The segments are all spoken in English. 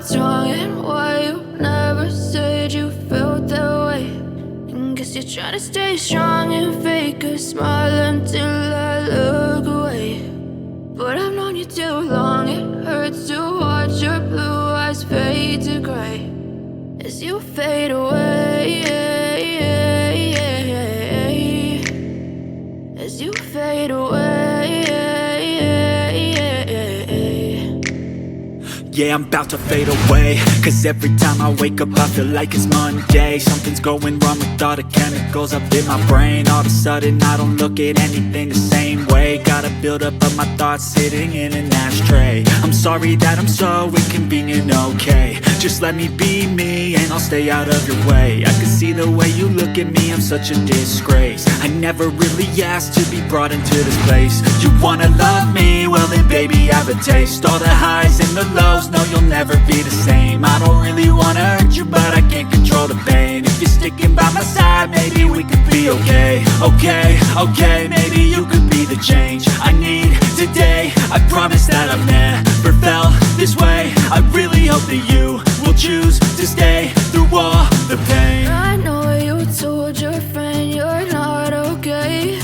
what's wrong and why you never said you felt that way. And guess you're trying to stay strong and fake a smile until I look away. But I've known you too long, it hurts to watch your blue eyes fade to gray as you fade away, as you fade away. Yeah, I'm about to fade away, cause every time I wake up I feel like it's Monday. Something's going wrong with all the chemicals up in my brain. All of a sudden I don't look at anything the same way. Got a buildup of my thoughts sitting in an ashtray. I'm sorry that I'm so inconvenient, okay. Just let me be me and I'll stay out of your way. I can see the way you look at me, I'm such a disgrace. I never really asked to be brought into this place. You wanna love me? Well then baby I have a taste. All the highs and the lows, no you'll never be the same. I don't really wanna hurt you but I can't control the pain. If you're sticking by my side maybe we could be okay. Okay, maybe you could be the change I need today. I promise that I've never felt this way. I really hope that you will choose to stay through all the pain. I know you told your friend you're not okay,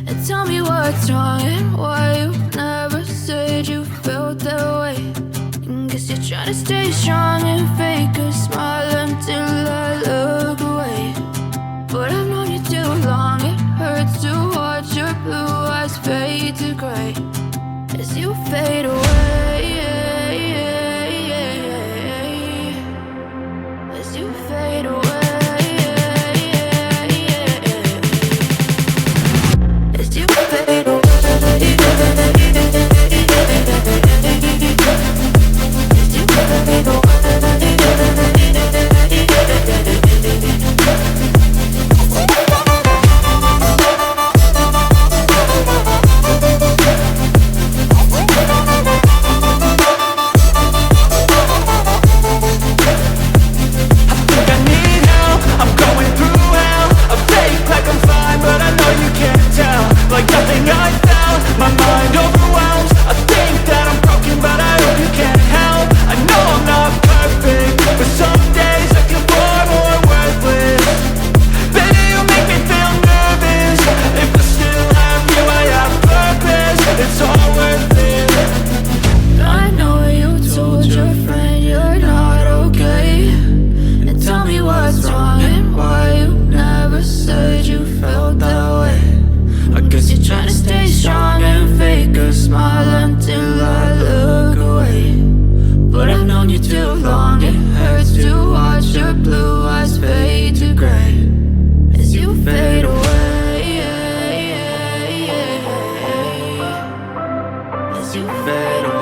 and tell me what's wrong and why you never said you felt that way. And guess you're trying to stay strong and fake a smile until I look away. But I've known you too long, it hurts to watch your blue eyes fade to gray as you fade away, as you fade away, as you fade away, as you fade away. Like nothing I felt, my mind overwhelms. I think that I'm broken, but I hope you can't help. I know I'm not perfect, but some days I feel far more worthless. Baby, you make me feel nervous. If I still have you, I have purpose. It's all worth it. I know you told your friend you're not okay, and tell me what's wrong and why you never said you felt that way. I guess you're trying to stay strong and fake a smile until I look away. But I've known you too long, it hurts to watch your blue eyes fade to gray as you fade away, as you fade away.